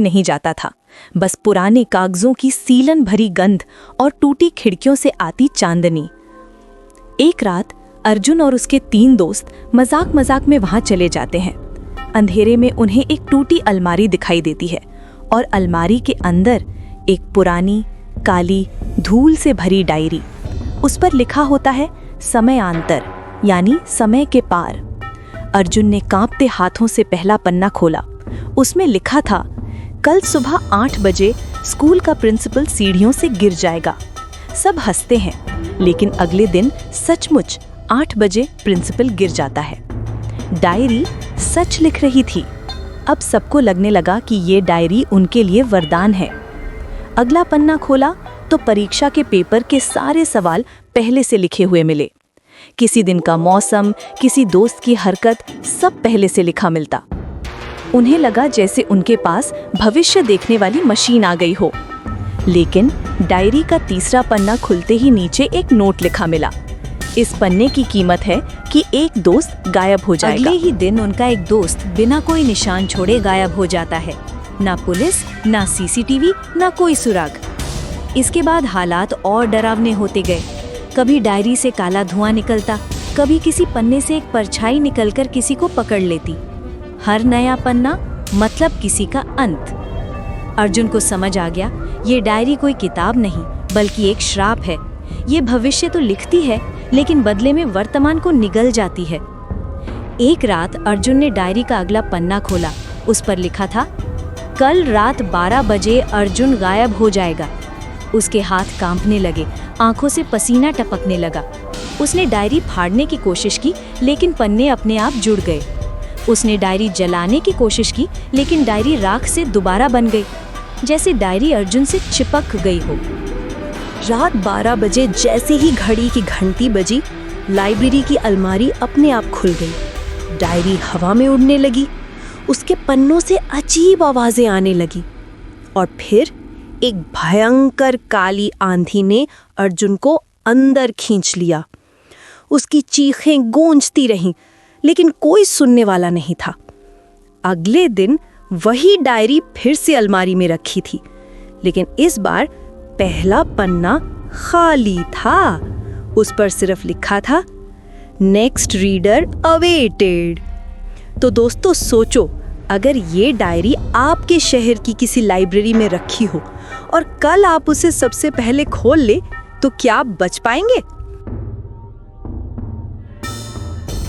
नहीं जाता था, बस पुराने कागजों की सीलन भरी गंध और टूटी खिड़कियों से आती चांदनी। एक रात अर्जुन और उसके 3 दोस्त मजाक मजाक में वहां चले जाते हैं। अंधेरे में उन्हें एक टूटी अलमारी दिखाई देती है और अलमारी के अंदर एक पुरानी काली धूल से भरी डायरी। उस पर लिखा होता है समयांतर, यानी समय के पार। अर्जुन ने कांपते हाथों से पहला पन्ना खोला। उसमें लिखा था, कल सुबह 8 बजे स्कूल का प्रिंसिपल सीढ़ियों से गिर जाएगा। सब हंसते हैं, लेकिन अगले दिन सचमुच 8 बजे प्रिंसिपल गिर जाता है। डायरी सच लिख रही थी। अब सबको लगने लगा कि ये डायरी उनके लिए वरदान है। अगला पन्ना खोला तो परीक्षा के पेपर के सारे सवाल पहले से लिखे हुए मिले। किसी दिन का मौसम, किसी दोस्त की हरकत, सब पहले से लिखा मिलता। उन्हें लगा जैसे उनके पास भविष्य देखने वाली मशीन आ गई हो। लेकिन डायरी का तीसरा पन्ना खुलते ही नीचे एक नोट लिखा मिला। इस पन्ने की कीमत है कि एक दोस्त गायब हो जाएगा। अगले ही दिन उनका एक दोस्त बिना कोई निशान छोड़े गायब हो जाता है। ना पुलिस, ना सीसीटीवी, ना कोई सुराग। इसके बाद हालात और डरावने होते गए। कभी डायरी से काला धुआं निकलता, कभी किसी पन्ने से एक परछाई निकलकर किसी को पकड़ लेती। हर नया पन्ना मतलब किसी का अंत। अर्जुन को समझ आ गया, ये डायरी कोई किताब नहीं बल्कि एक श्राप है। ये भविष्य तो लिखती है, लेकिन बदले में वर्तमान को निगल जाती है। एक रात अर्जुन ने डायरी का अगला पन्ना खोला। उस पर लिखा था, कल रात 12 बजे अर्जुन गायब हो जाएगा। उसके हाथ कांपने लगे, आंखों से पसीना टपकने लगा। उसने डायरी फाड़ने की कोशिश की, लेकिन पन्ने अपने आप जुड़ गए। उसने डायरी जलाने की कोशिश की, लेकिन डायरी राख से दोबारा बन गई, जैसे डायरी अर्जुन से चिपक गई हो। रात 12 बजे जैसे ही घड़ी की घंटी बजी, लाइब्रेरी की अलमारी अपने आप खुल गई। डायरी हवा में उड़ने लगी, उसके पन्नों से अजीब आवाजें आने लगी और फिर एक भयंकर काली आंधी ने अर्जुन को अंदर खींच लिया। उसकी चीखें गूंजती रहीं, लेकिन कोई सुनने वाला नहीं था। अगले दिन वही डायरी फिर से अलमारी में रखी थी, लेकिन इस बार पहला पन्ना खाली था। उस पर सिर्फ लिखा था, नेक्स्ट रीडर अवेटेड। तो दोस्तों सोचो, अगर ये डायरी आपके शहर की किसी लाइब्रेरी में रखी हो और कल आप उसे सबसे पहले खोल ले, तो क्या आप बच पाएंगे?